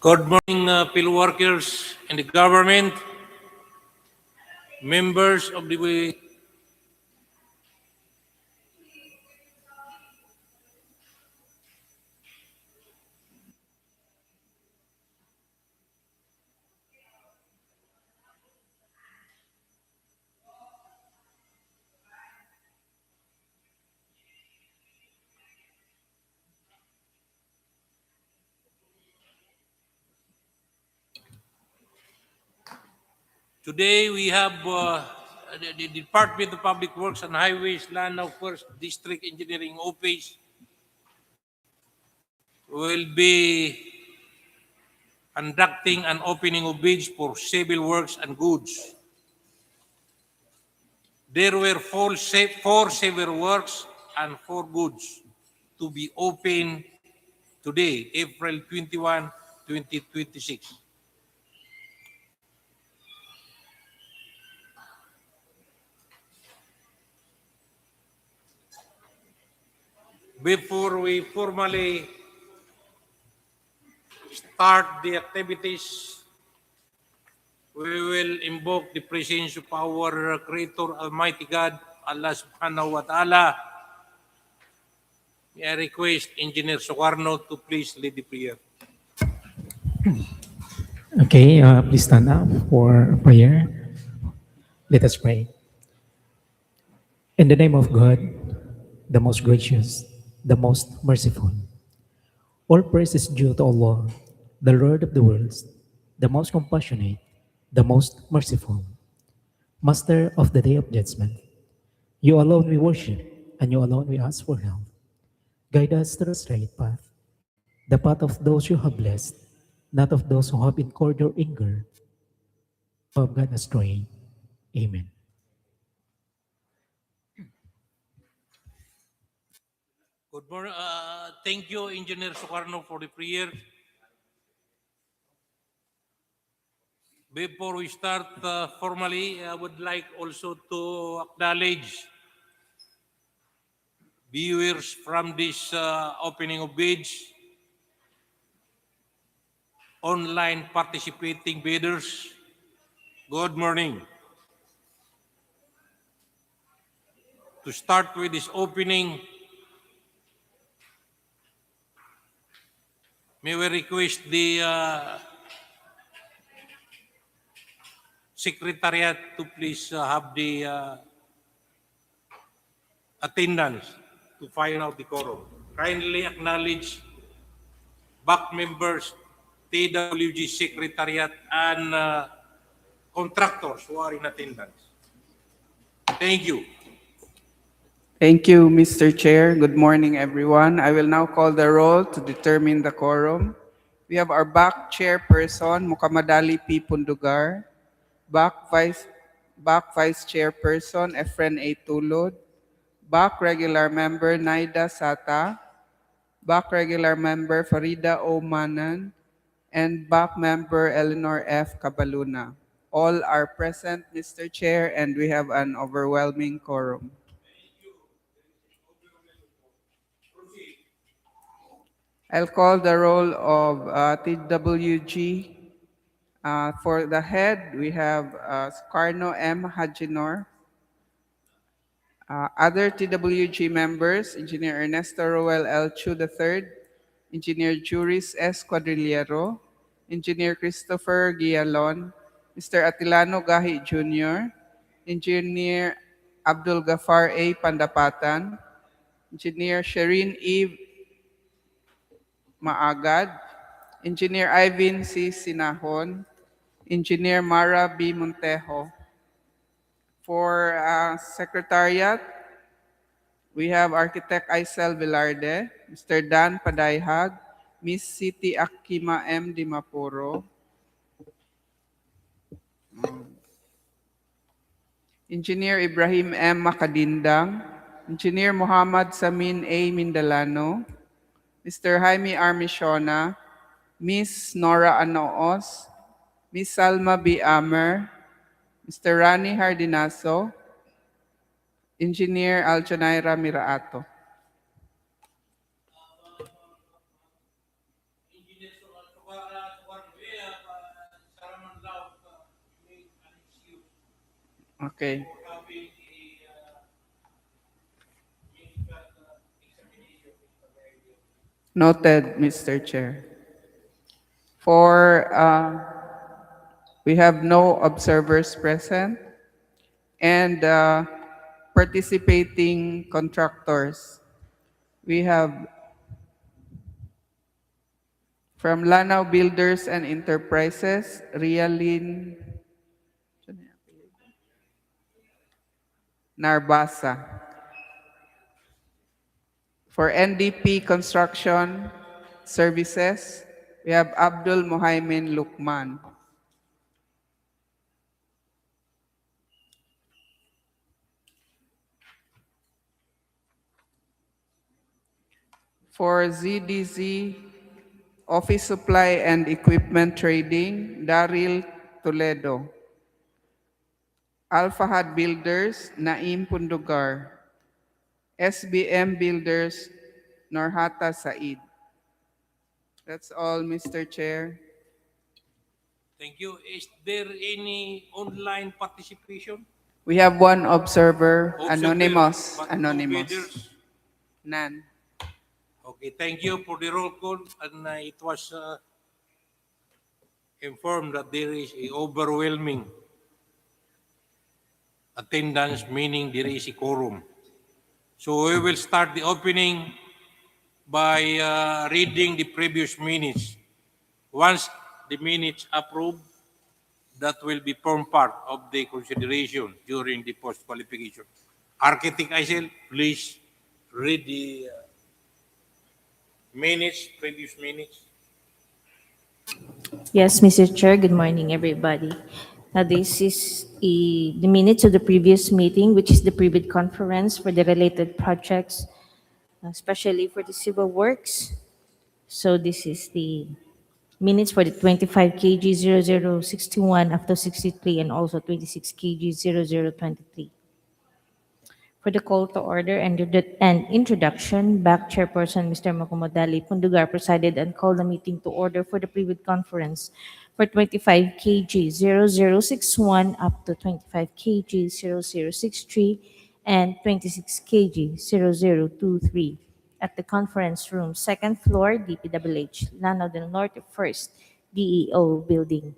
Good morning, field workers and the government, members of the Today we have the Department of Public Works and Highways, Lanao First District Engineering Office will be conducting an opening of bids for civil works and goods. There were four civil works and 4 goods to be open today, April 21, 2026. Before we formally start the activities, we will invoke the presence of our Creator, Almighty God, Allah Subhanahu wa Ta'ala. May I request Engineer Socarno to please lead the prayer. Okay, please stand up for prayer. Let us pray. In the name of God, the most gracious, the most merciful, all praise is due to Allah, the Lord of the worlds, the most compassionate, the most merciful, Master of the day of judgment. You alone we worship, and you alone we ask for help. Guide us to the straight path, the path of those you have blessed, not of those who have incurred your anger, who have gone astray. Amen. Good morning. Thank you, Engineer Socarno, for the prayer. Before we start formally, I would like also to acknowledge viewers from this opening of bids, online participating bidders. Good morning. To start with this opening, may we request the Secretariat to please have the attendance to find out the quorum. Kindly acknowledge back members, TWG Secretariat, and contractors who are in attendance. Thank you. Thank you, Mr. Chair. Good morning, everyone. I will now call the roll to determine the quorum. We have our back chairperson, Mukamadali P. Pundugar, back vice chairperson, Efren A. Tulod, back regular member, Naida Sata, back regular member, Farida O. Manan, and back member, Eleanor F. Cabaluna. All are present, Mr. Chair, and we have an overwhelming quorum. I'll call the roll of TWG. For the head, we have Scarno M. Hajinor. Other TWG members, Engineer Ernesto Roel L. Chu III, Engineer Juris S. Quadrillero, Engineer Christopher Gialon, Mr. Atilano Gahi Jr., Engineer Abdul Gafar A. Pandapatan, Engineer Sherin E. Maagad, Engineer Ivan C. Sinahon, Engineer Mara B. Montejo. For Secretariat, we have Architect Aisel Velarde, Mr. Dan Padayhag, Miss Siti Akima M. Dimapuro, Engineer Ibrahim M. Makadindang, Engineer Muhammad Samin A. Mindalano, Mr. Jaime Armishona, Miss Nora Anoos, Miss Salma B. Amer, Mr. Rani Hardinaso, Engineer Aljonaira Miraato. Okay. Noted, Mr. Chair. For we have no observers present and participating contractors. We have from Lanao Builders and Enterprises, Rialin Narbasa. For NDP Construction Services, we have Abdul Muhaimin Lukman. For ZDZ Office Supply and Equipment Trading, Daryl Toledo. Alfahad Builders, Naim Pundugar. SBM Builders, Norhata Said. That's all, Mr. Chair. Thank you. Is there any online participation? We have one observer, Observer, anonymous. but no Anonymous. bidders? None. Okay, thank you for the roll call. And it was informed that there is a overwhelming attendance, meaning there is a quorum. So we will start the opening by reading the previous minutes. Once the minutes approved, that will be form part of the consideration during the post-qualification. Architect Aisel, please read the minutes, previous minutes. Yes, Mr. Chair, good morning, everybody. Now, this is the minutes of the previous meeting, which is the pre-bid conference for the related projects, especially for the civil works. So this is the minutes for the 25 kg 0061 up to 63 and also 26 kg 0023. For the call to order and introduction, back chairperson Mr. Makumadali Pundugar presided and called the meeting to order for the pre-bid conference for 25 kg 0061 up to 25 kg 0063 and 26 kg 0023 at the conference room, second floor, DPWH Lanao del Norte, first DEO building.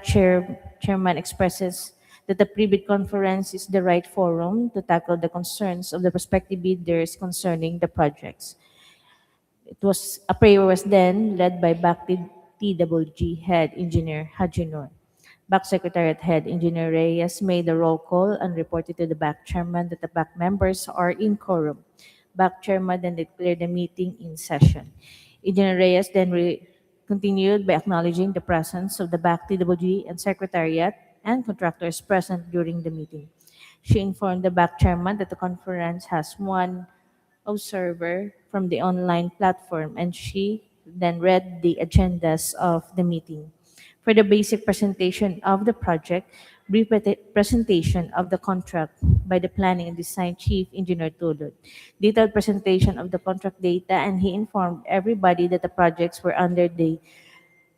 Chairman expresses that the pre-bid conference is the right forum to tackle the concerns of the prospective bidders concerning the projects. A prayer was then led by BAC TWG Head Engineer Hajinor. BAC Secretariat Head Engineer Reyes made the roll call and reported to the BAC Chairman that the BAC members are in quorum. BAC Chairman then declared the meeting in session. Engineer Reyes then continued by acknowledging the presence of the BAC TWG and Secretariat and contractors present during the meeting. She informed the BAC Chairman that the conference has one observer from the online platform, and she then read the agendas of the meeting. For the basic presentation of the project, brief presentation of the contract by the Planning and Design Chief Engineer Tulod, detailed presentation of the contract data, and he informed everybody that the projects were under the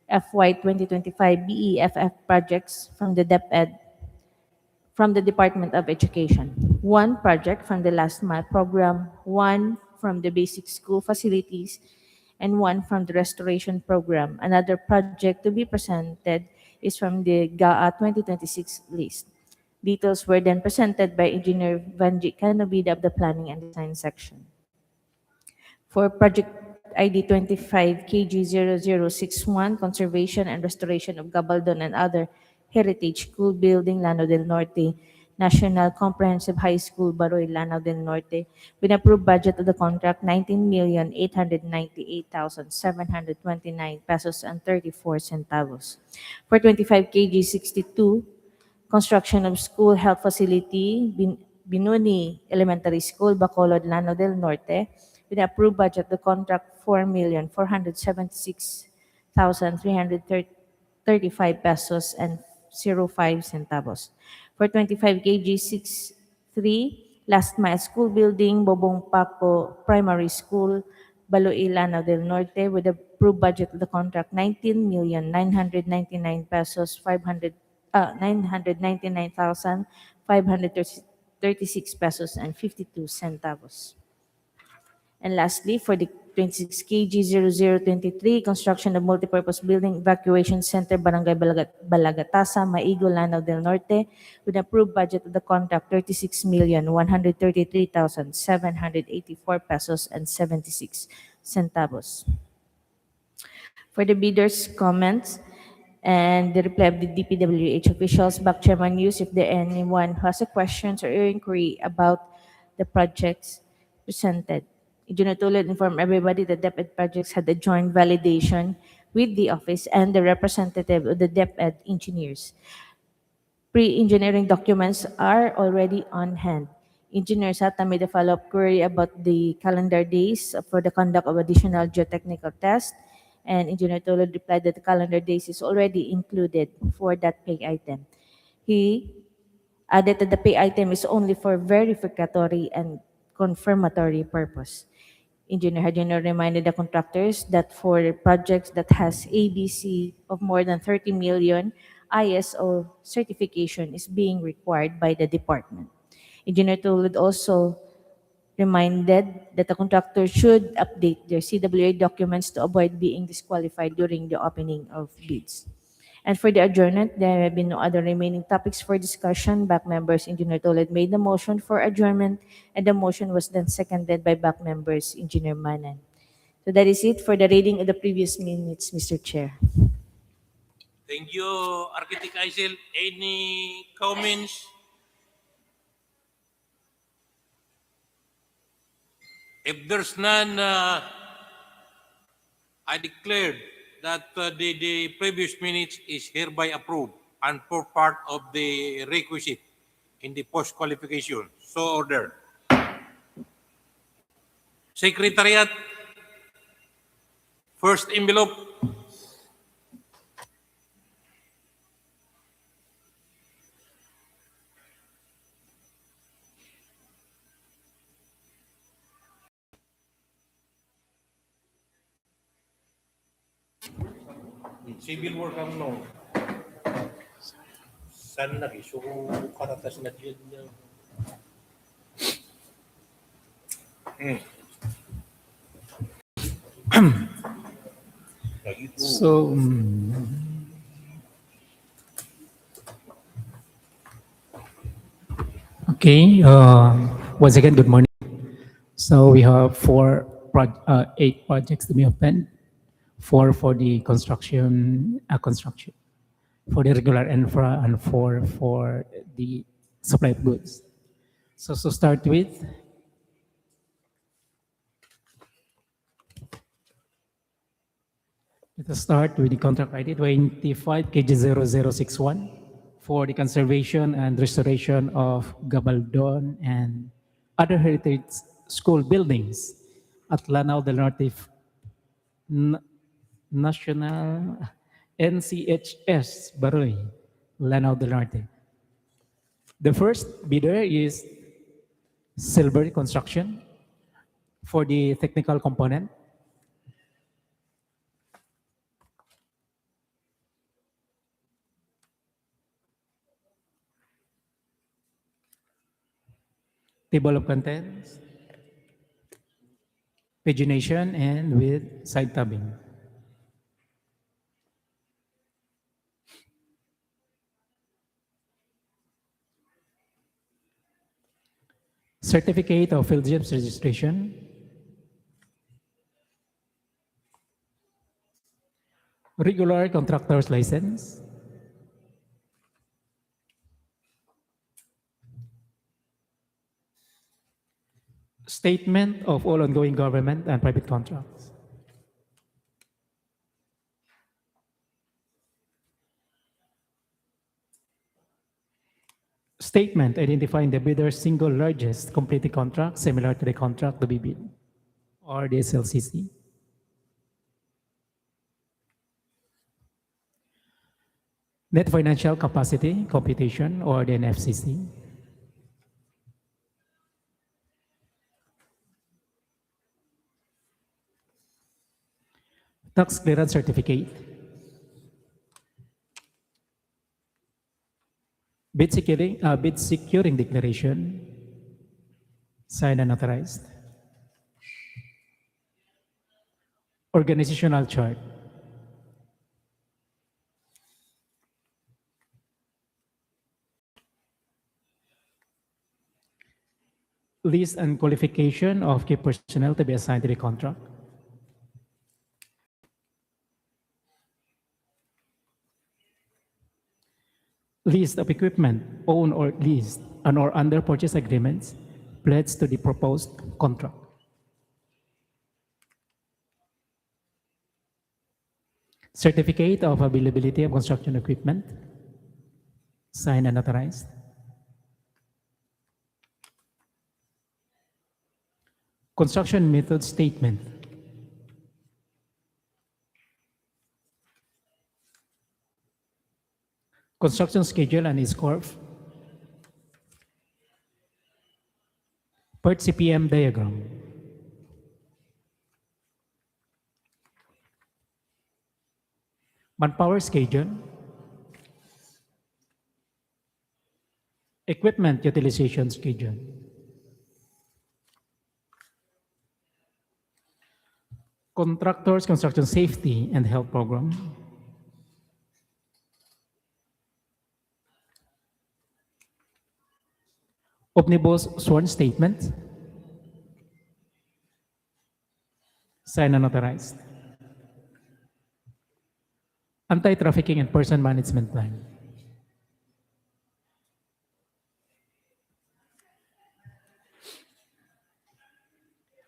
FY 2025 BEFF projects from the DepEd from the Department of Education, one project from the Last Mile program, one from the basic school facilities, and one from the restoration program. Another project to be presented is from the GAA 2026 list. Details were then presented by Engineer Vanjit Canobida of the Planning and Design section. For project ID 25 KG0061, Conservation and Restoration of Gabaldon and Other Heritage School Building, Lanao del Norte, National Comprehensive High School, Baroy, Lanao del Norte, with approved budget of the contract 19,898,729 pesos and 34 centavos. For 25 KG62, construction of school health facility, Binuni Elementary School, Bacolod, Lanao del Norte, with approved budget, the contract 4,476,335 pesos and 05 centavos. For 25 kg 63, Last Mile School Building, Bubong Paco Primary School, Baloi, Lanao del Norte, with approved budget of the contract 19,999 pesos 999,500 536 pesos and 52 centavos. And lastly, for the 26 kg 0023, construction of multipurpose building evacuation center, Barangay Balagatasa, Maigo, Lanao del Norte, with approved budget of the contract 36,133,784 pesos and 76 centavos. For the bidders' comments and the reply of the DPWH officials, back chairman news if there anyone who has a questions or inquiry about the projects presented. Engineer Tulad informed everybody that DepEd projects had a joint validation with the office and the representative of the DepEd engineers. Pre-engineering documents are already on hand. Engineer Sata made a follow-up query about the calendar days for the conduct of additional geotechnical tests, and Engineer Tulad replied that the calendar days is already included for that pay item. He added that the pay item is only for verificatory and confirmatory purpose. Engineer Hadjino reminded the contractors that for projects that has ABC of more than 30 million, ISO certification is being required by the department. Engineer Tulud also reminded that the contractor should update their CWA documents to avoid being disqualified during the opening of bids. And for the adjournment, there have been no other remaining topics for discussion. Back members, Engineer Tolet made the motion for adjournment, and the motion was then seconded by back members, Engineer Manan. So that is it for the reading of the previous minutes, Mr. Chair. Thank you, Architect Aisel. Any comments? If there's none, I declared that the previous minutes is hereby approved and for part of the requisite in the post-qualification. So ordered. Secretariat, first envelope. Civil work ang no. San lagi so karatas na diyan niya. So, okay, once again, good morning. So we have 8 projects to be opened, 4 for the construction, for the regular infra, and 4 for the supply of goods. So to start with, let us start with the contract ID 25 KG0061 for the conservation and restoration of Gabaldon and other heritage school buildings at Lanao del Norte National NCHS Baroy, Lanao del Norte. The first bidder is Silver Construction for the technical component. Table of contents, pagination, and with side tabbing. Certificate of Field Gyms registration, regular contractor's license, statement of all ongoing government and private contracts, statement identifying the bidder's single largest completed contract similar to the contract to be bid, or the SLCC. Net financial capacity computation, or the NFCC. Tax clearance certificate. Bid securing declaration, signed and authorized. Organizational chart. List and qualification of key personnel to be assigned to the contract. List of equipment owned or leased and or under purchase agreements pledged to the proposed contract. Certificate of availability of construction equipment, signed and authorized. Construction method statement. Construction schedule and its curve. PERT CPM diagram. Manpower schedule. Equipment utilization schedule. Contractors construction safety and health program. Omnibus sworn statement, signed and authorized. Anti-trafficking and person management plan.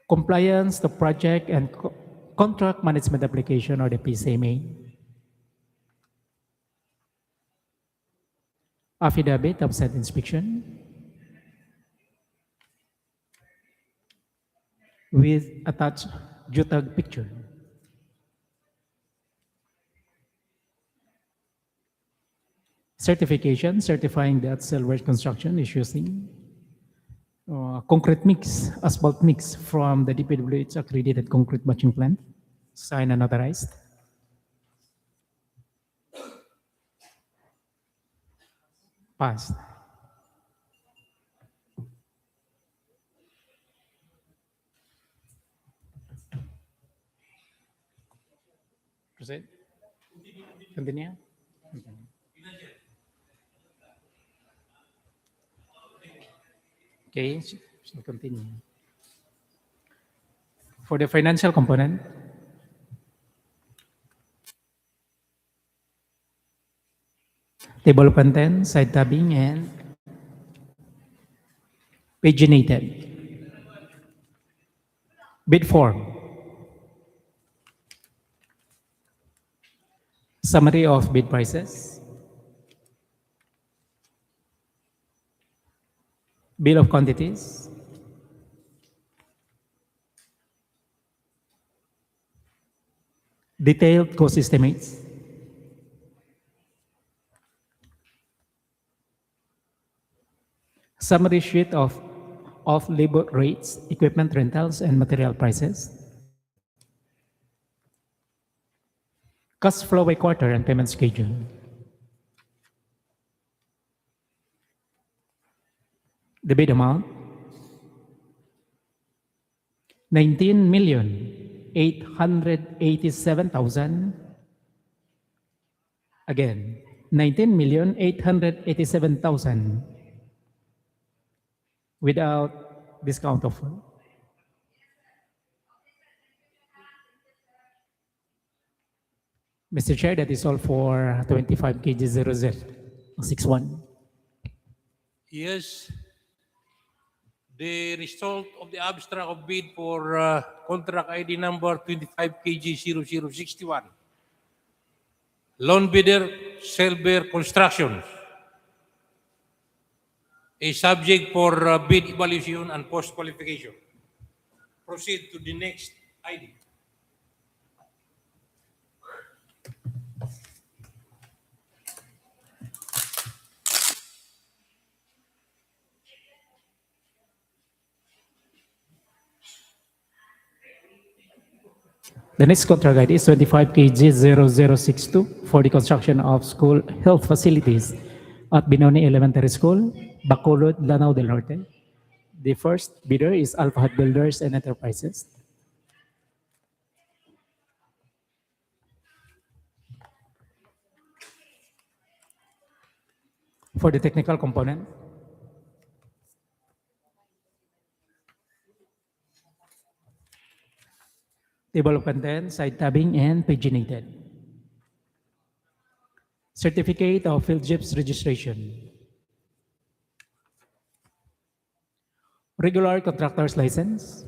Compliance to project and contract management application or the PCMA. Affidavit of site inspection with attached JUTAG picture. Certification certifying that Cellworks Construction is using concrete mix, asphalt mix from the DPWH accredited concrete batching plant, signed and authorized. Passed. Proceed. Continue. Okay, so continue. For the financial component, table of content, side tabbing, and paginated. Bid form. Summary of bid prices. Bill of quantities. Detailed cost estimates. Summary sheet of labor rates, equipment rentals, and material prices. Cash flow by quarter and payment schedule. The bid amount, 19,887,000. Again, 19,887,000 without discount offer. Mr. Chair, that is all for 25 kg 0061. Yes. The result of the abstract of bid for contract ID number 25 kg 0061. Loan bidder, Selber Construction. A subject for bid evaluation and post-qualification. Proceed to the next item. The next contract ID is 25 kg 0062 for the construction of school health facilities at Binuni Elementary School, Bacolod, Lanao del Norte. The first bidder is Alpha Hut Builders and Enterprises. For the technical component, table of contents, side tabbing, and paginated. Certificate of Field Jeeps registration. Regular contractor's license.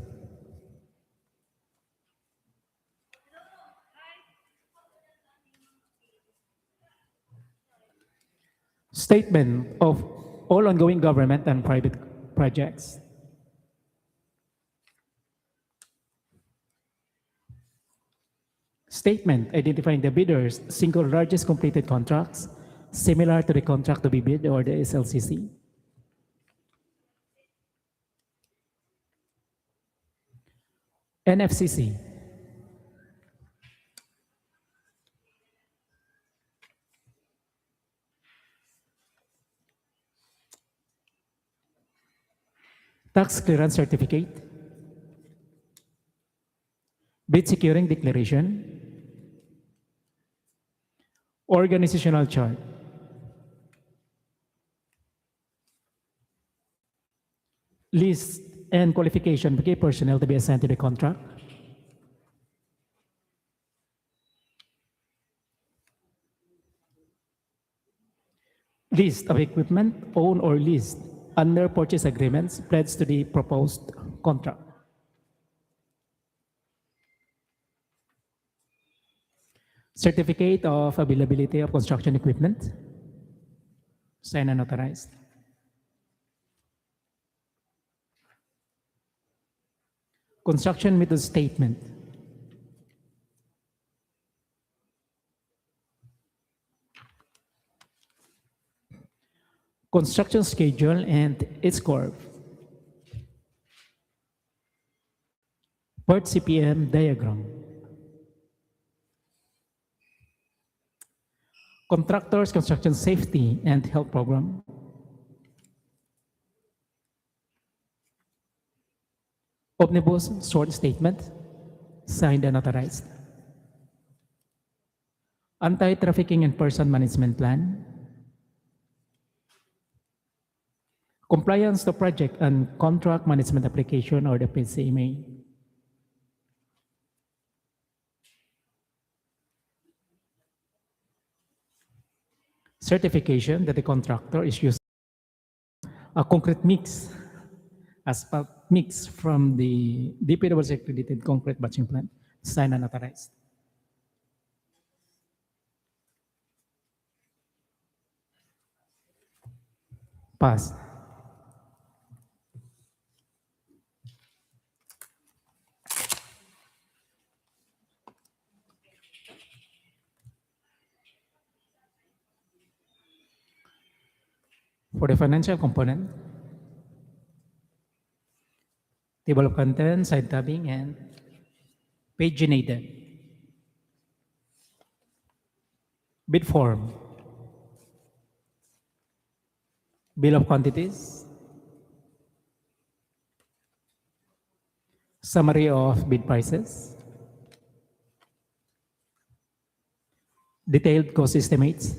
Statement of all ongoing government and private projects. Statement identifying the bidder's single largest completed contracts similar to the contract to be bid or the SLCC. NFCC. Tax clearance certificate. Bid securing declaration. Organizational chart. List and qualification of key personnel to be assigned to the contract. List of equipment owned or leased under purchase agreements pledged to the proposed contract. Certificate of availability of construction equipment, signed and authorized. Construction method statement. Construction schedule and its curve. Part CPM diagram. Contractors construction safety and health program. Omnibus short statement, signed and authorized. Anti-trafficking and person management plan. Compliance to project and contract management application or the PCMA. Certification that the contractor is using a concrete mix, asphalt mix from the DPWH accredited concrete batching plant, signed and authorized. Pass. For the financial component, table of contents, side tabbing, and paginated. Bid form. Bill of quantities. Summary of bid prices. Detailed cost estimates.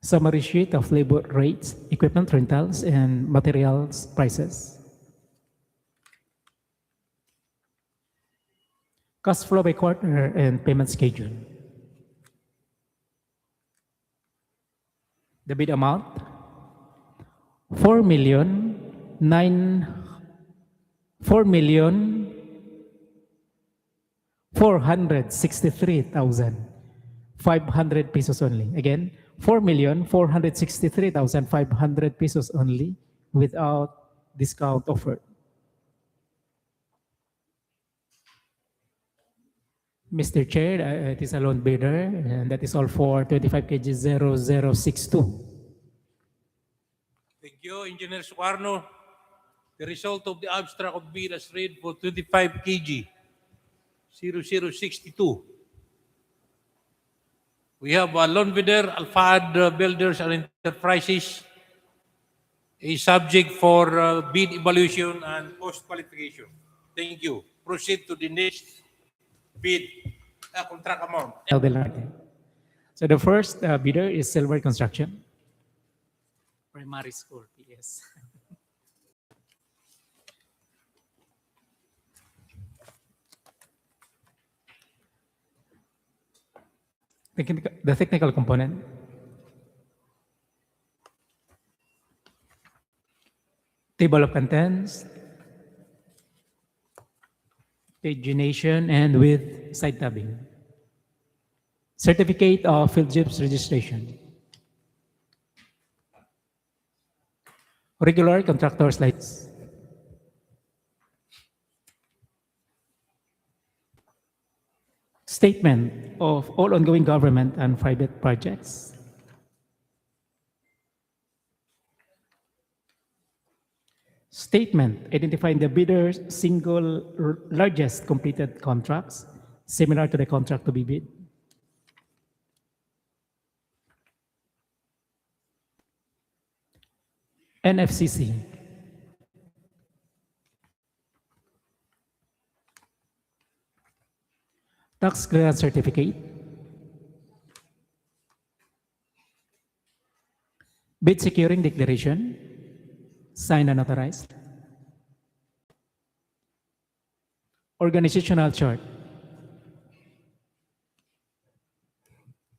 Summary sheet of labor rates, equipment rentals, and materials prices. Cash flow by quarter and payment schedule. The bid amount, 4,463,500 pesos only. Again, 4,463,500 pesos only without discount offered. Mr. Chair, it is a lone bidder, and that is all for 25 kg 0062. Thank you, Engineer Sukarno. The result of the abstract of bid as read for 25 kg 0062. We have loan bidder, Alfad Builders and Enterprises, a subject for bid evaluation and post-qualification. Thank you. Proceed to the next bid contract amount. Lanao del Norte. So the first bidder is Silver Construction. Primary School, PS. The technical component. Table of contents, pagination, and with side tabbing. Certificate of field chips registration. Regular contractor's license. Statement of all ongoing government and private projects. Statement identifying the bidder's single largest completed contracts similar to the contract to be bid. NFCC. Tax clearance certificate. Bid securing declaration, signed and authorized. Organizational chart.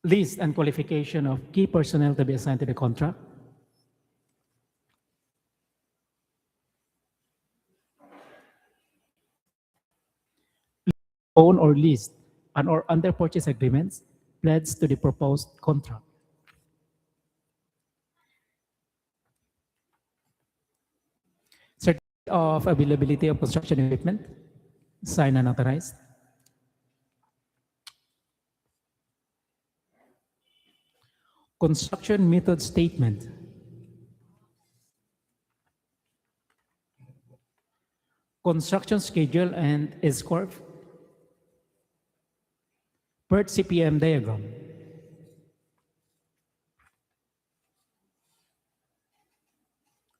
List and qualification of key personnel to be assigned to the contract. Own or leased and or under purchase agreements pledged to the proposed contract. Certificate of availability of construction equipment, signed and authorized. Construction method statement. Construction schedule and S-Corp. PERT CPM diagram.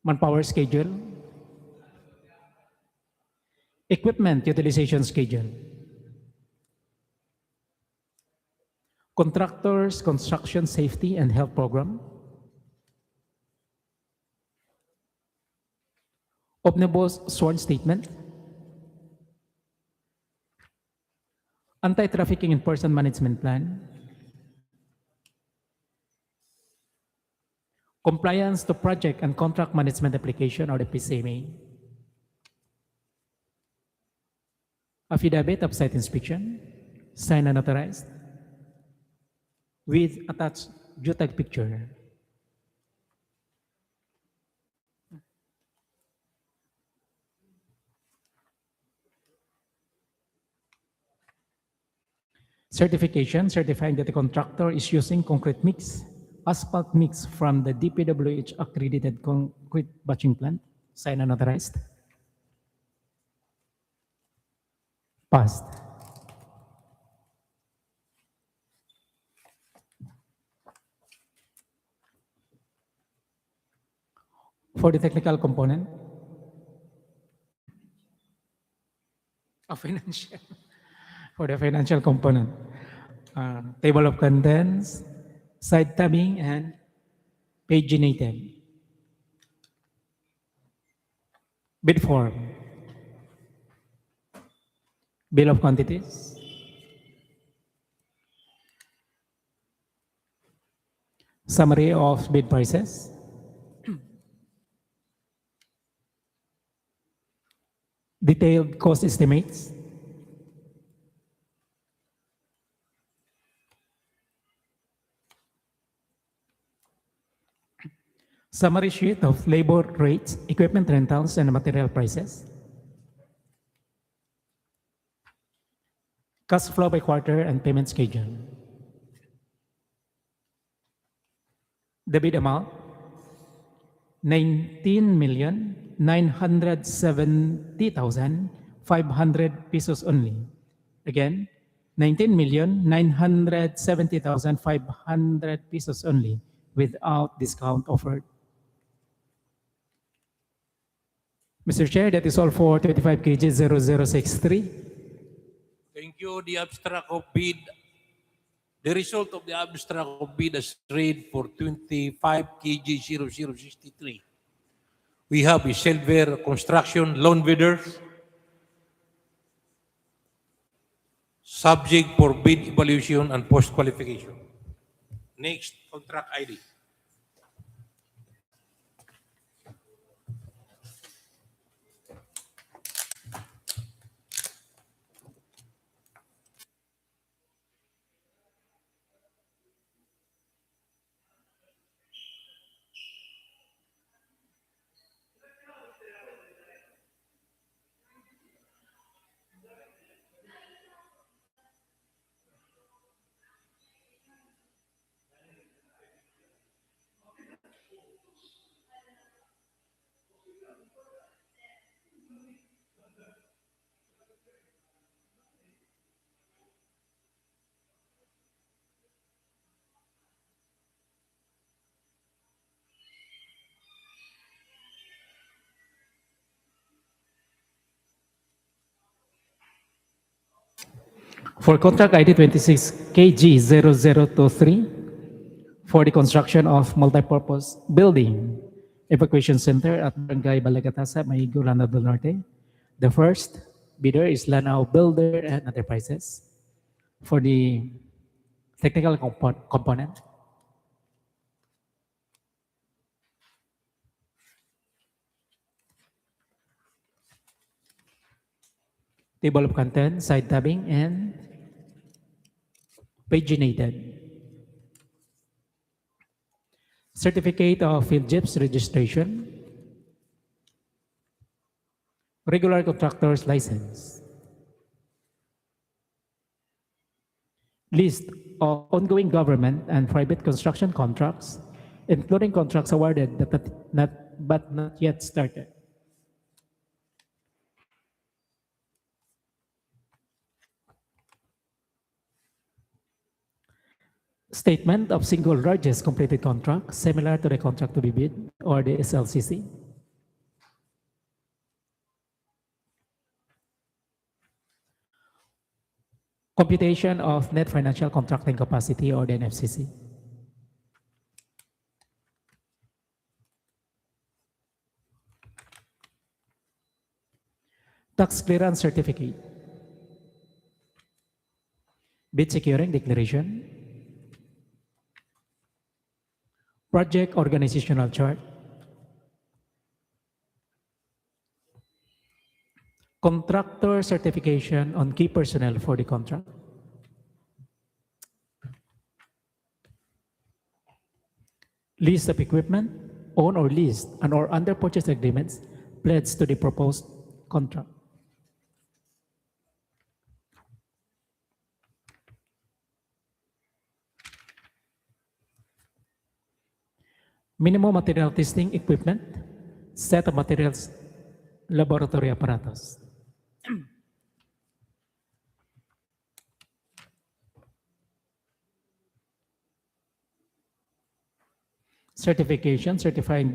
Manpower schedule. Equipment utilization schedule. Contractors construction safety and health program. Omnibus sworn statement. Anti-trafficking in person management plan. Compliance to project and contract management application or the PCMA. Affidavit of site inspection, signed and authorized, with attached JUTAG picture. Certification, certifying that the contractor is using concrete mix, asphalt mix from the DPWH accredited concrete batching plant, signed and authorized. Passed. For the technical component of financial, for the financial component, table of contents, side tabbing, and paginated. Bid form, bill of quantities, summary of bid prices, detailed cost estimates, summary sheet of labor rates, equipment rentals, and material prices, cash flow by quarter and payment schedule. The bid amount, 19,970,500 pesos only. Again, 19,970,500 pesos only without discount offered. Mr. Chair, that is all for 25 kg 0063. Thank you. The abstract of bid. The result of the abstract of bid as read for 25 kg 0063. We have a Silver Construction loan bidders. Subject for bid evaluation and post-qualification. Next, contract ID. For contract ID 26 KG 0023 for the construction of multipurpose building evacuation center at Barangay Balagatasa, Maigo, Lanao del Norte. The first bidder is Lanao Builder and Enterprises. For the technical component, table of contents, side tabbing, and paginated. Certificate of Field GIPS registration. Regular contractor's license. List of ongoing government and private construction contracts, including contracts awarded but not yet started. Statement of single largest completed contract similar to the contract to be bid or the SLCC. Computation of net financial contracting capacity or the NFCC. Tax clearance certificate. Bid securing declaration. Project organizational chart. Contractor certification on key personnel for the contract. List of equipment, owned or leased, and or under purchase agreements pledged to the proposed contract. Minimum material testing equipment, set of materials, laboratory apparatus. Certification certifying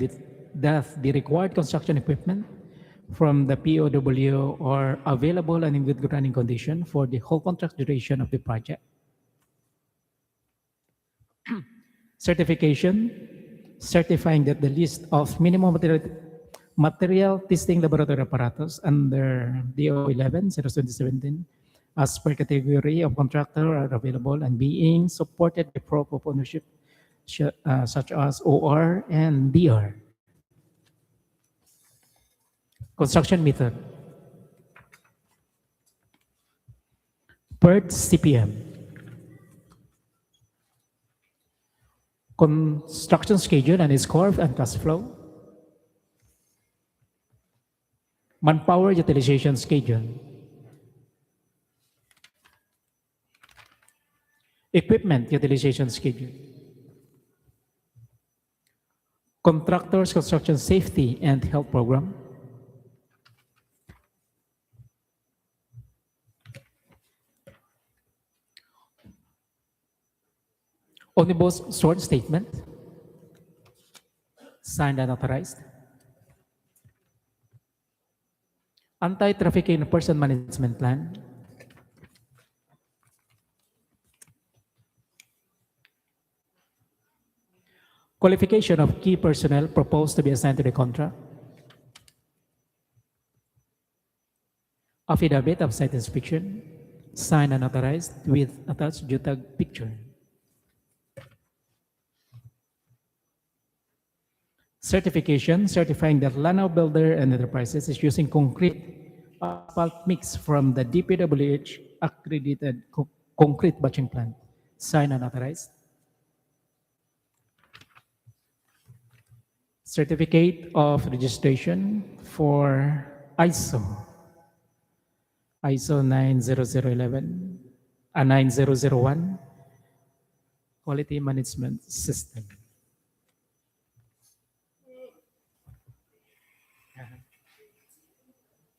that the required construction equipment from the POW are available and in good running condition for the whole contract duration of the project. Certification certifying that the list of minimum material testing laboratory apparatus under DEO 11/2017 as per category of contractor are available and being supported by proof of ownership such as OR and DR. Construction method. PERT CPM. Construction schedule and its curve and cash flow. Manpower utilization schedule. Equipment utilization schedule. Contractors construction safety and health program. Omnibus short statement, signed and authorized. Anti-trafficking person management plan, qualification of key personnel proposed to be assigned to the contract, affidavit of site inspection, signed and authorized with attached JPEG picture. Certification certifying that Lanao Builder and Enterprises is using concrete asphalt mix from the DPWH accredited concrete batching plant, signed and authorized. Certificate of registration for ISO 9001 quality management system.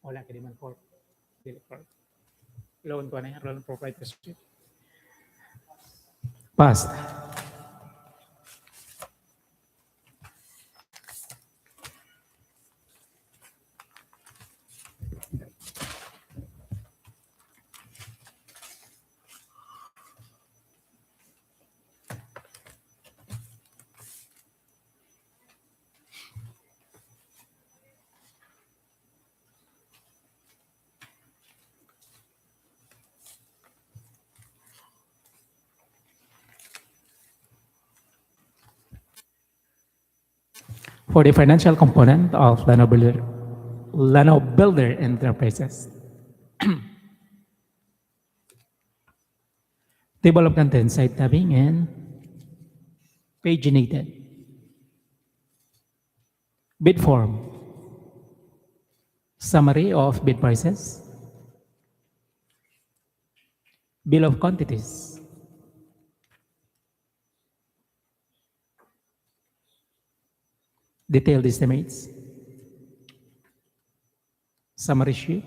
Wala ka naman for loan ko na yan, loan proprietorship. Passed. For the financial component of Lanao Builder Enterprises. Table of contents, site tabbing, and paginated. Bid form. Summary of bid prices. Bill of quantities. Detailed estimates. Summary sheet.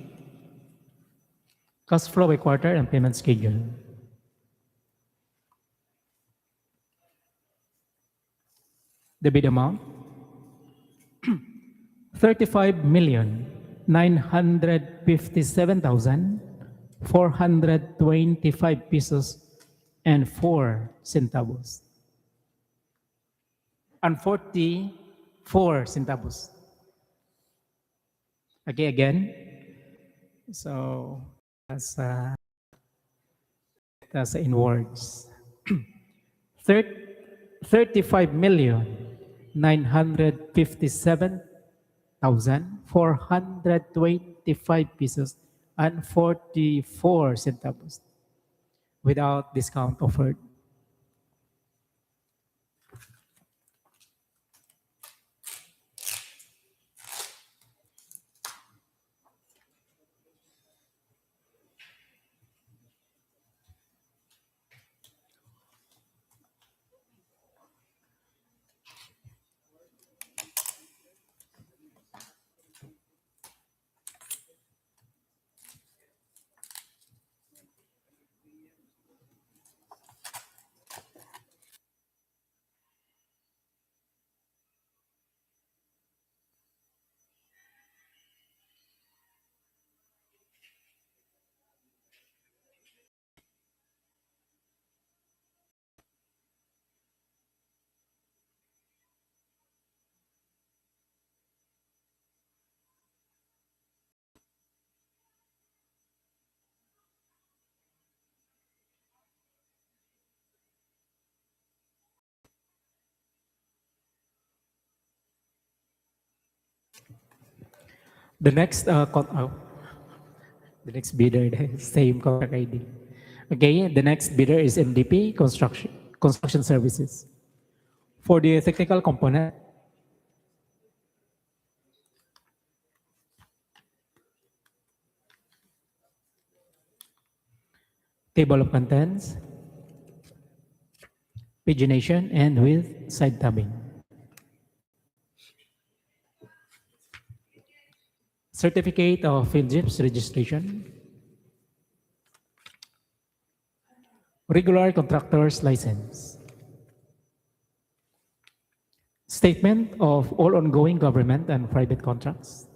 Cost flow by quarter and payment schedule. The bid amount, 35,957,425 pesos and 4 centavos. And 44 centavos. Okay, again. So that's in words. 35,957,425 pesos and 44 centavos without discount offered. The next the next bidder, the same contract ID. Okay, the next bidder is MDP Construction Services. For the technical component, table of contents, pagination, and with side tabbing. Certificate of PhilGIPS registration. Regular contractor's license. Statement of all ongoing government and private contracts.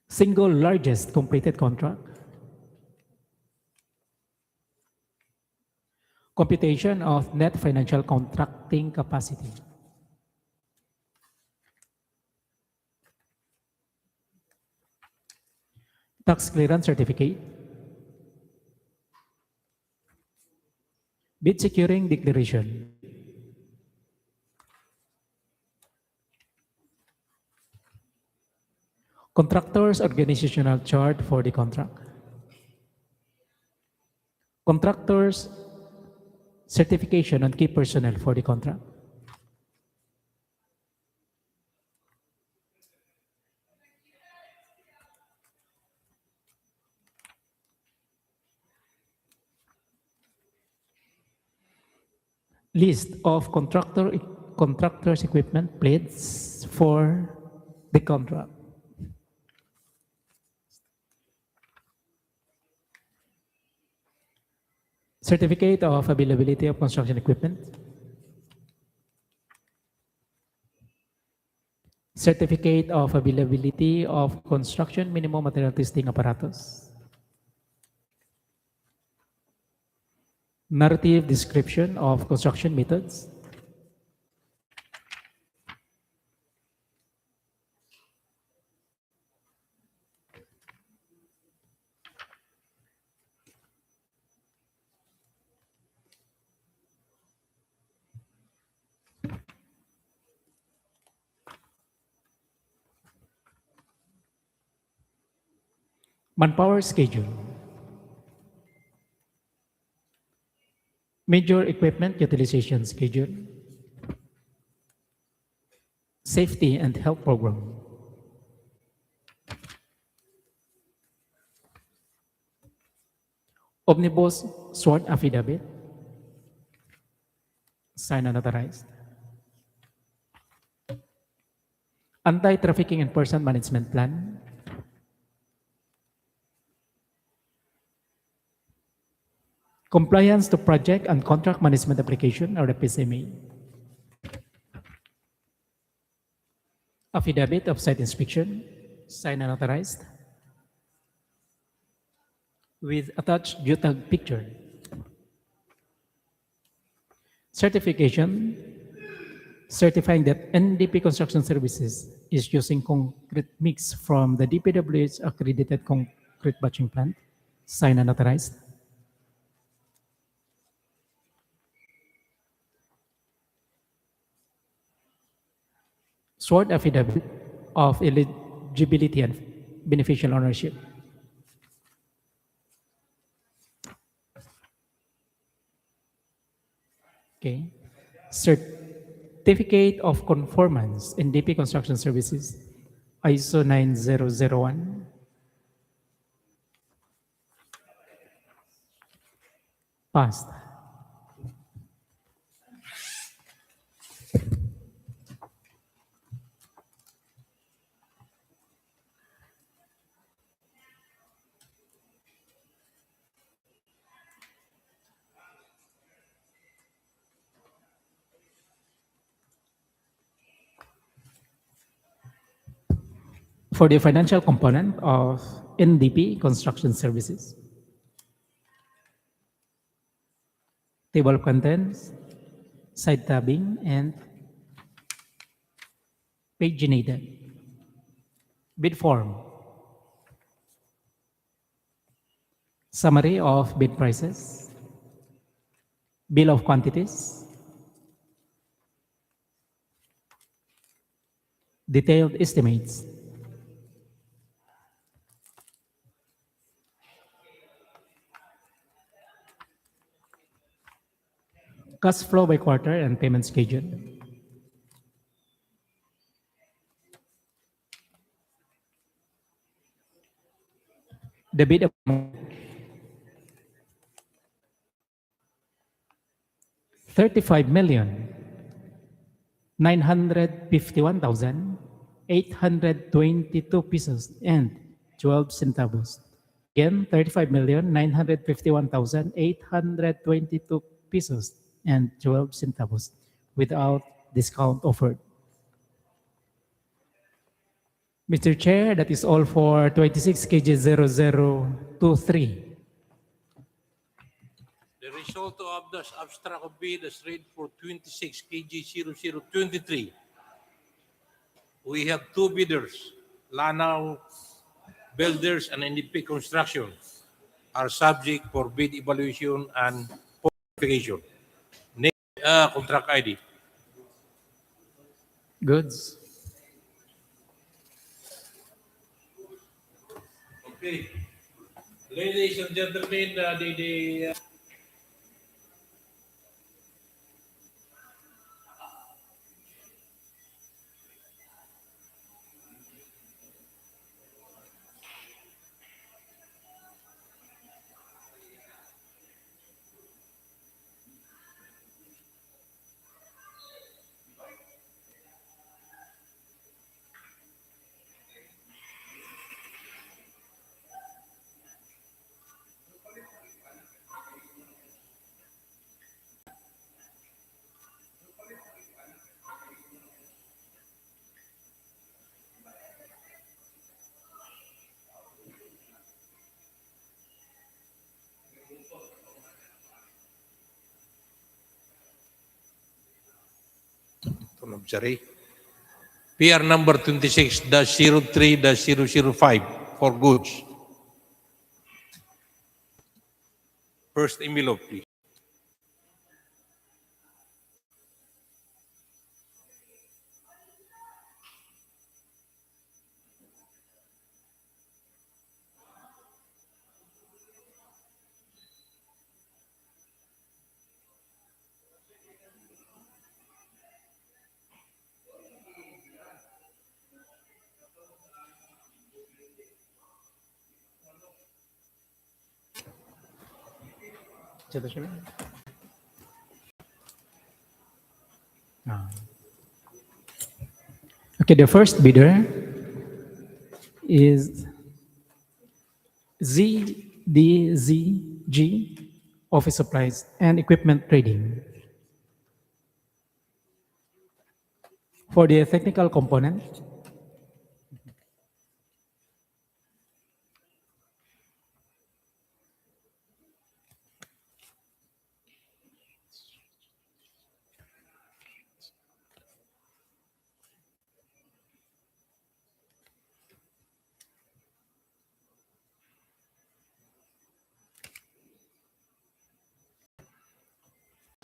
Single largest completed contract. Computation of net financial contracting capacity. Tax clearance certificate. Bid securing declaration. Contractors organizational chart for the contract. Contractors certification on key personnel for the contract. List of contractors equipment plates for the contract. Certificate of availability of construction equipment. Certificate of availability of construction minimum material testing apparatus. Narrative description of construction methods. Manpower schedule. Major equipment utilization schedule. Safety and health program. Omnibus sworn affidavit. Signed and authorized. Anti-trafficking and person management plan. Compliance to project and contract management application or the PSMA. Affidavit of site inspection, signed and authorized. With attached geotag picture. Certification, certifying that NDP Construction Services is using concrete mix from the DPWH accredited concrete batching plant, signed and authorized. Sworn affidavit of eligibility and beneficial ownership. Okay. Certificate of conformance in DP Construction Services, ISO 9001. Passed. For the financial component of NDP Construction Services. Table of contents, side tabbing, and paginated. Bid form. Summary of bid prices. Bill of quantities. Detailed estimates. Cash flow by quarter and payment schedule. The bid amount 35,951,822 pesos and 12 centavos. Again, 35,951,822 pesos and 12 centavos without discount offered. Mr. Chair, that is all for 26 KG 0023. The result of the abstract of bid is read for 26 KG 0023. We have two bidders, Lanao Builders and NDP Construction, are subject for bid evaluation and verification. Name contract ID. Goods. Okay. Ladies and gentlemen, the PR number 26-03-005 for goods. First envelope, please. Okay, the first bidder is ZDZG Office Supplies and Equipment Trading. For the technical component,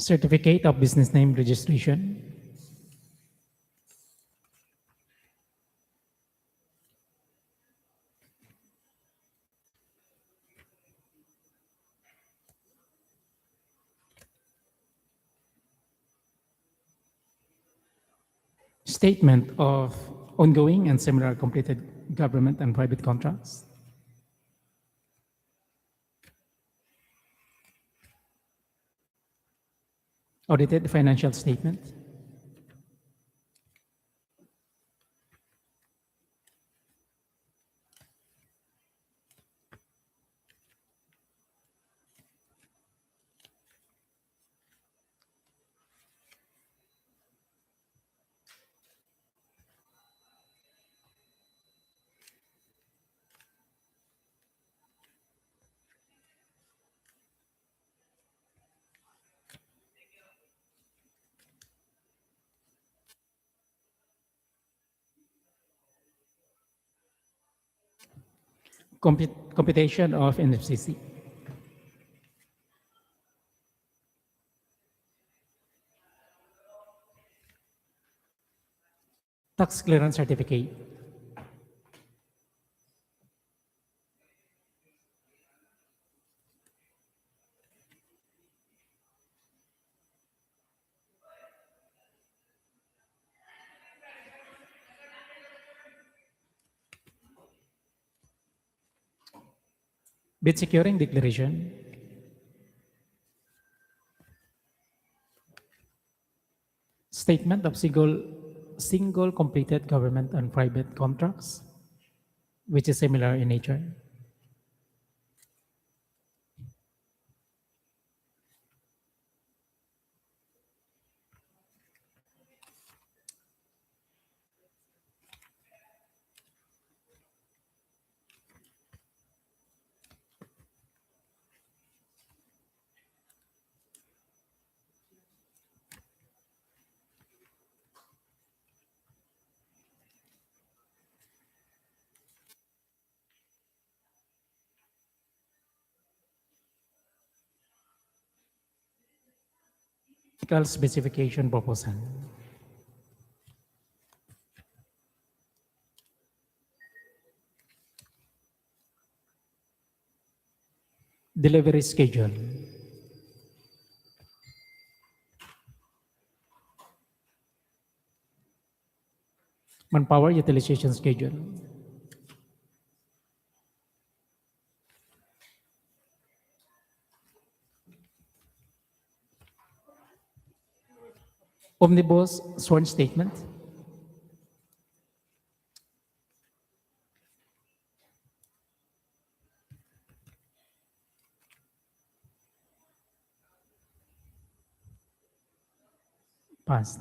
certificate of business name registration, statement of ongoing and similar completed government and private contracts, audited financial statement, computation of NFCC, tax clearance certificate, bid securing declaration, statement of single completed government and private contracts, which is similar in nature, Technical specification proposal. Delivery schedule. Manpower utilization schedule. Omnibus sworn statement. Passed.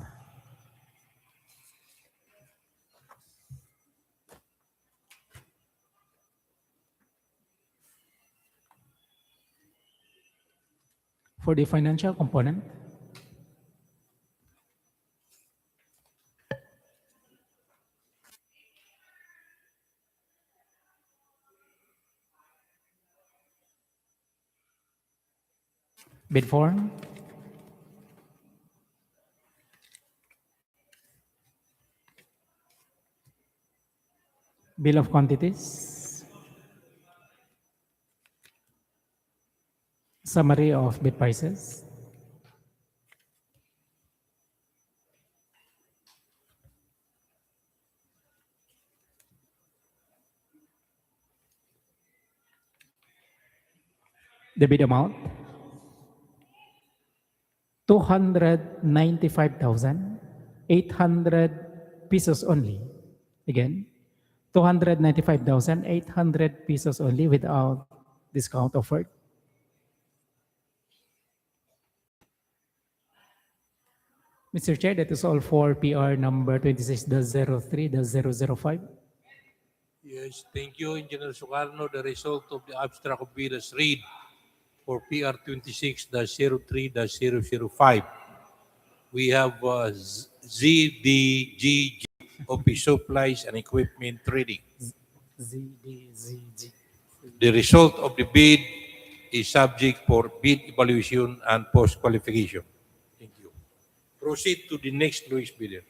For the financial component, bid form, bill of quantities, summary of bid prices, the bid amount, 295,800 pesos only. Again, 295,800 pesos only without discount offered. Mr. Chair, that is all for PR number 26-03-005. Yes, thank you, Engineer Sukarno. The result of the abstract of bid as read for PR 26-03-005. We have ZDGG, Office Supplies and Equipment Trading. ZDZG. The result of the bid is subject for bid evaluation and post-qualification. Thank you. Proceed to the next lowest bidder.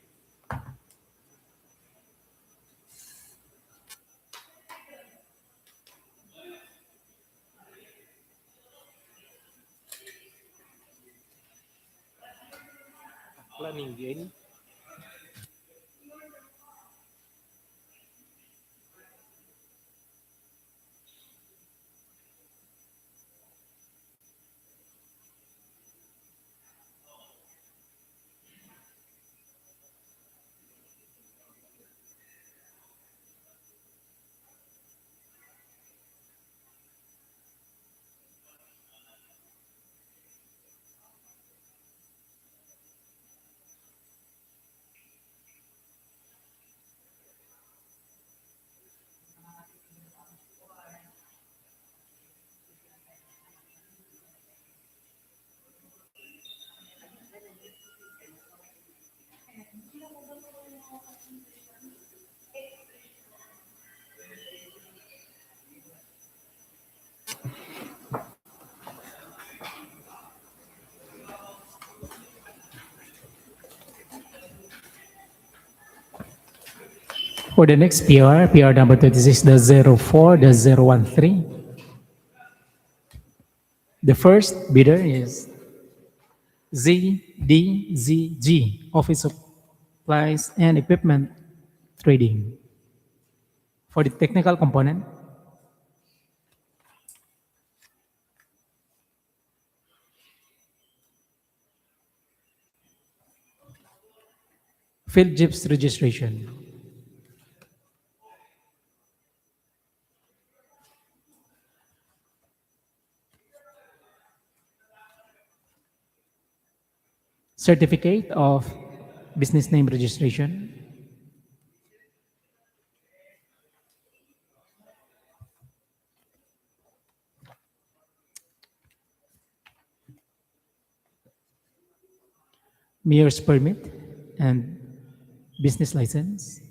Planning din. For the next PR number 26-04-013. The first bidder is ZDZG, Office of Supplies and Equipment Trading. For the technical component, Field Jeeps registration. Certificate of Business Name Registration. Mayor's Permit and Business License.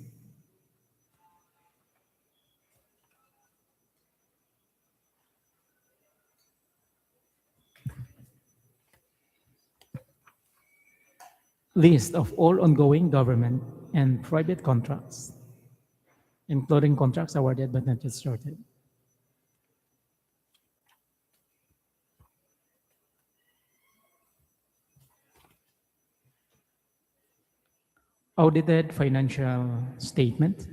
list of all ongoing government and private contracts, including contracts awarded but not yet started. Audited financial statement.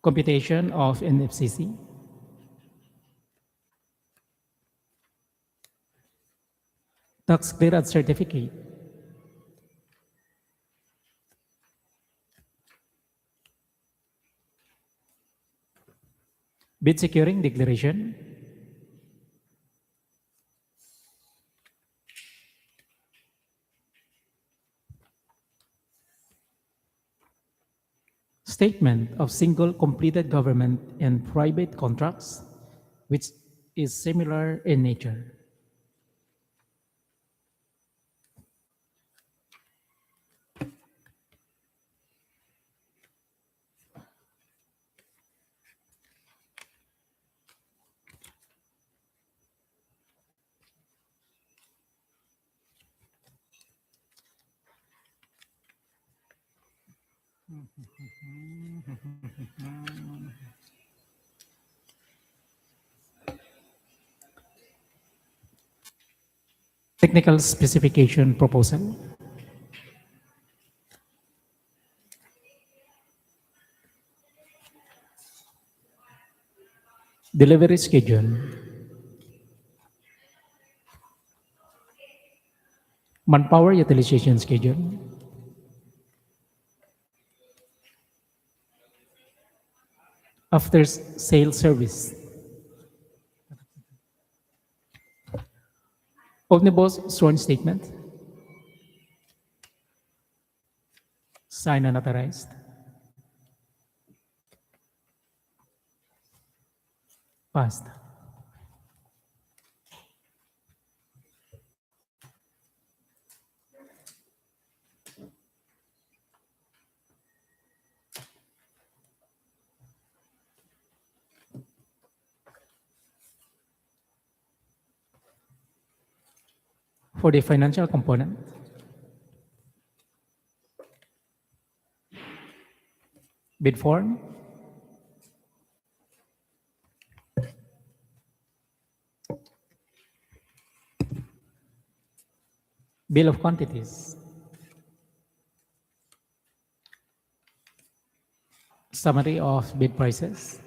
Computation of NFCC. Tax clearance certificate. Bid securing declaration. Statement of single completed government and private contracts, which is similar in nature. Technical specification proposal. Delivery schedule. Manpower utilization schedule. After sales service. Omnibus sworn statement. Signed and authorized. Passed. For the financial component, bid form, bill of quantities, summary of bid prices,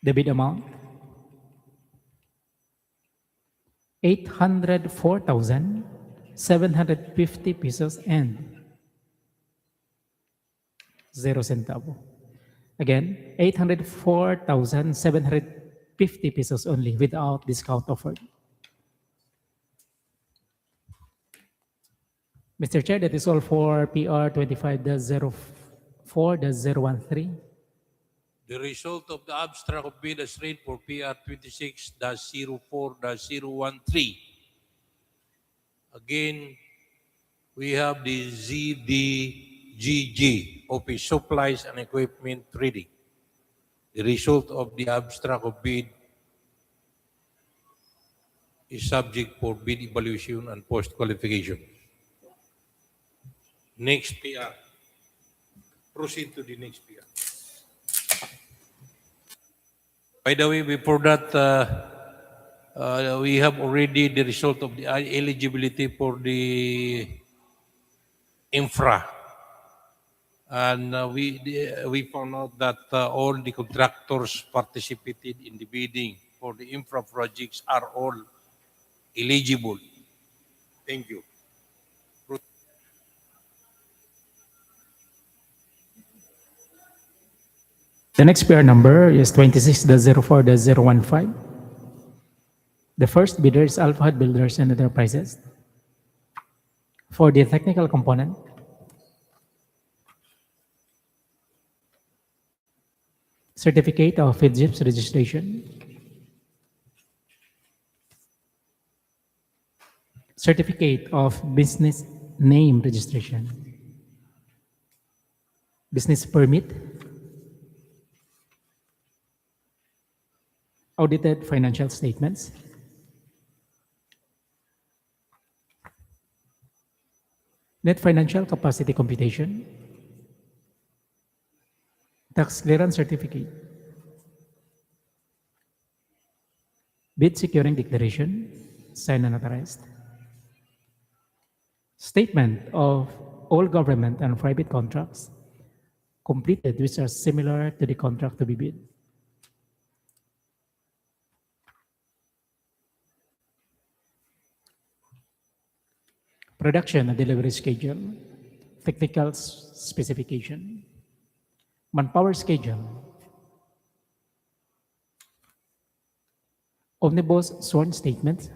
the bid amount, 804,750 pesos and 0 centavo. Again, 804,750 pesos only without discount offered. Mr. Chair, that is all for PR 25-04-013. The result of the abstract of bid as read for PR 26-04-013. Again, we have the ZDGG, Office Supplies and Equipment Reading. The result of the abstract of bid is subject for bid evaluation and post-qualification. Next PR. Proceed to the next PR. By the way, before that, we have already the result of the eligibility for the infra. And we found out that all the contractors participated in the bidding for the infra projects are all eligible. Thank you. The next PR number is 26-04-015. The first bidder is Alpha Hut Builders and Enterprises. For the technical component, certificate of FIDGIP's registration, certificate of business name registration, business permit, audited financial statements, net financial capacity computation, tax clearance certificate, bid securing declaration, signed and notarized, statement of all government and private contracts completed which are similar to the contract to be bid. Production and delivery schedule, technical specification, manpower schedule, omnibus sworn statement,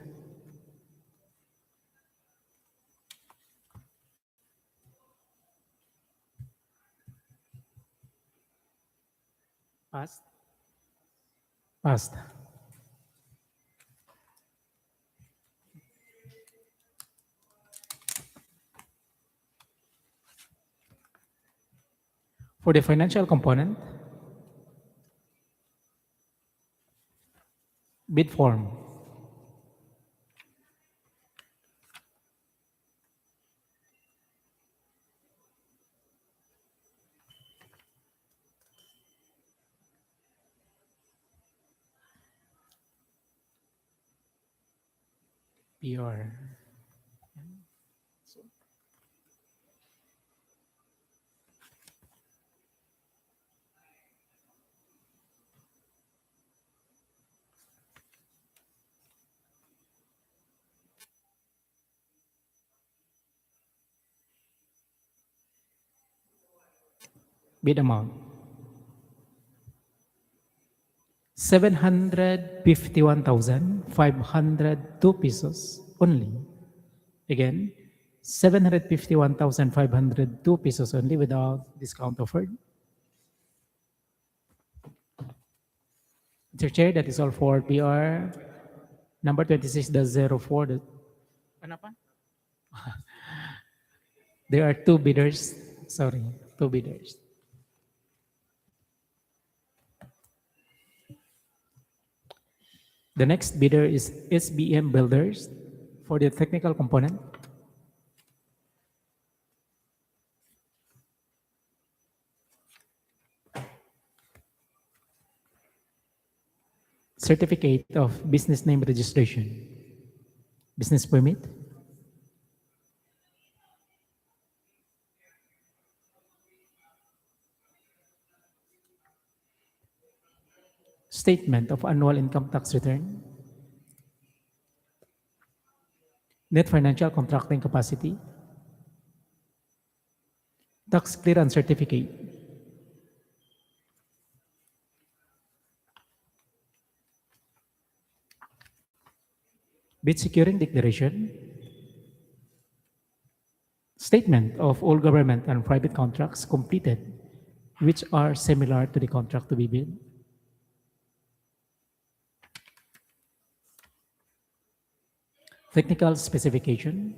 passed, passed. For the financial component, bid form, PR. Bid amount, 751,502 pesos only. Again, 751,502 pesos only without discount offered. Mr. Chair, that is all for PR number 26-04. Ano pa? There are two bidders. Sorry, two bidders. The next bidder is SBM Builders for the technical component. Certificate of business name registration, business permit, statement of annual income tax return, net financial contracting capacity, tax clearance certificate, bid securing declaration, statement of all government and private contracts completed which are similar to the contract to be bid, technical specification,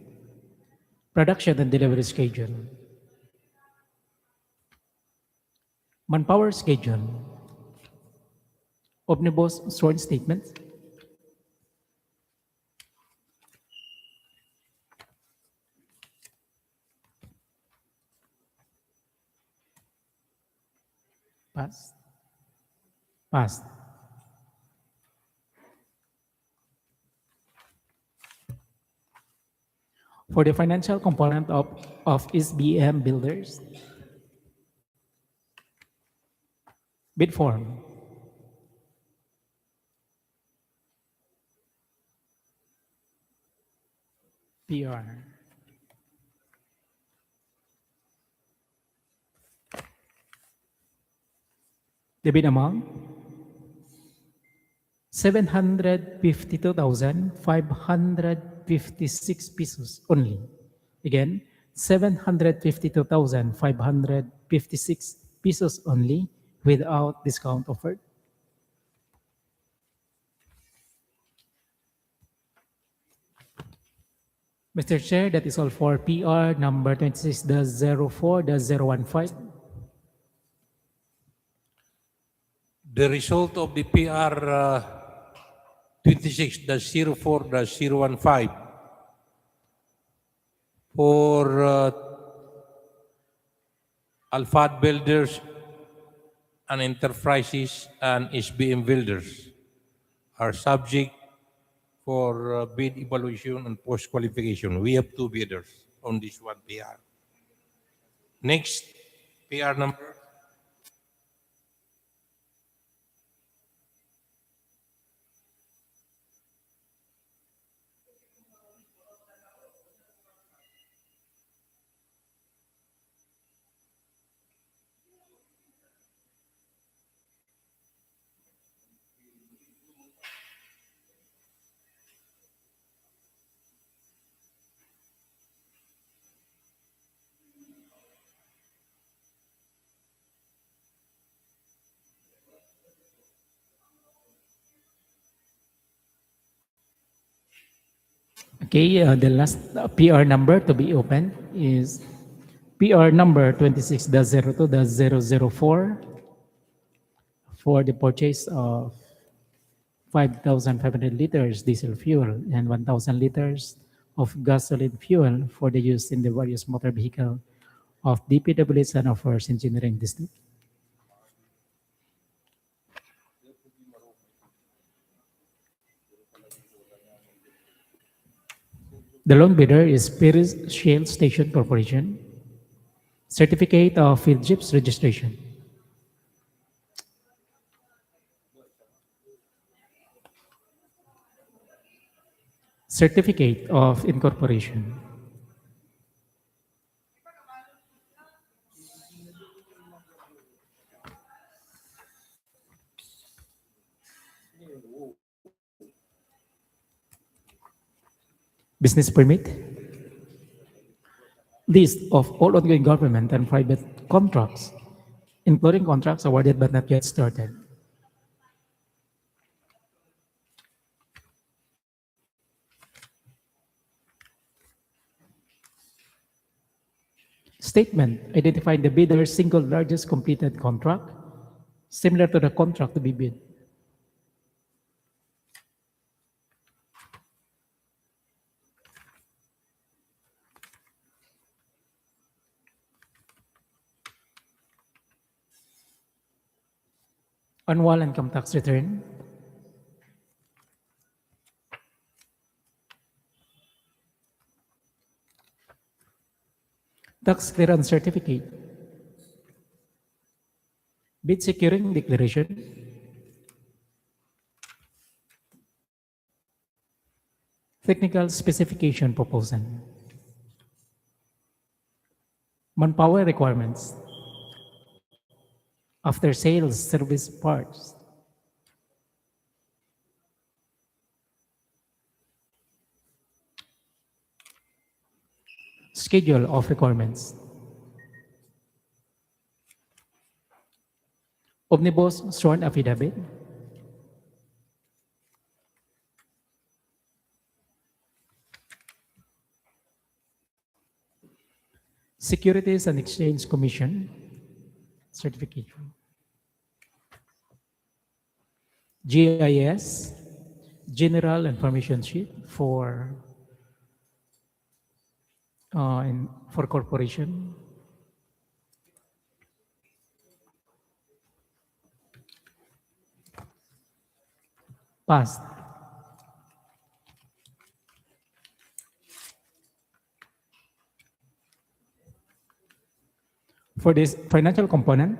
production and delivery schedule, manpower schedule, omnibus sworn statement, passed, passed. For the financial component of SBM Builders, bid form, PR. The bid amount 752,556 pesos only. Again, 752,556 pesos only without discount offered. Mr. Chair, that is all for PR number 26-04-015. The result of the PR 26-04-015 for Alphad Builders and Enterprises and SBM Builders are subject for bid evaluation and post-qualification. We have two bidders on this one PR. Next, PR number. Okay, the last PR number to be opened is PR number 26-02-004 for the purchase of 5,500 liters diesel fuel and 1,000 liters of gasoline fuel for the use in the various motor vehicle of DPWH Lanao First Engineering District. The loan bidder is Paris Shale Station Corporation. Certificate of Field Jeeps Registration. Certificate of Incorporation. Business permit. List of all ongoing government and private contracts, including contracts awarded but not yet started. Statement identifying the bidder's single largest completed contract, similar to the contract to be bid. Annual income tax return. Tax clearance certificate. Bid securing declaration. Technical specification proposal. Manpower requirements. After sales service parts. Schedule of requirements. Omnibus sworn affidavit. Securities and Exchange Commission certification. GIS, General Information Sheet for corporation. Passed. For this financial component,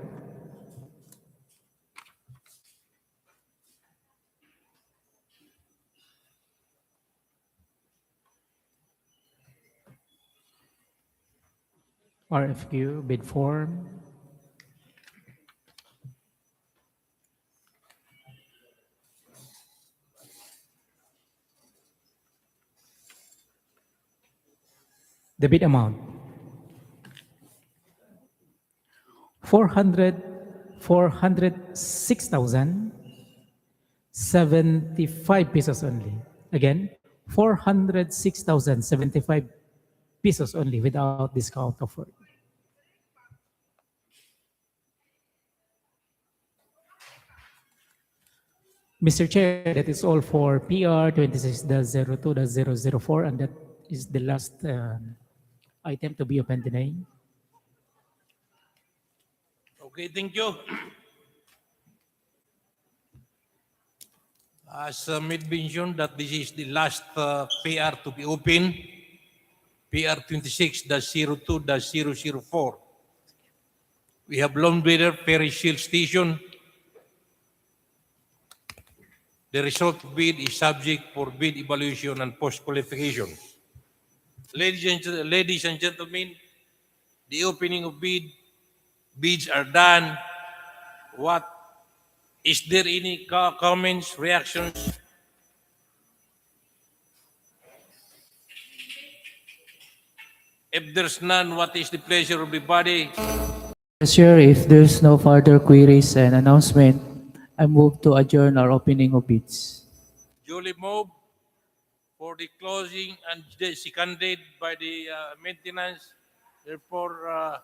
RFQ, bid form, The bid amount, 406,075 pesos only. Again, 406,075 pesos only without discount offered. Mr. Chair, that is all for PR 26-02-004, and that is the last item to be opened today. Okay, thank you. As made mention that this is the last PR to be open, PR 26-02-004. We have Lone Bidder Ferry Shield Station. The result of bid is subject for bid evaluation and post-qualification. Ladies and gentlemen, the opening of bids are done. Is there any comments, reactions? If there's none, what is the pleasure of the body? Chair, if there's no further queries and announcement, I move to adjourn our opening of bids. Duly moved for the closing and seconded by the maintenance. Therefore,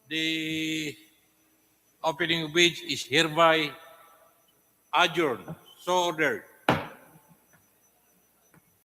the opening of bids is hereby adjourned. So ordered.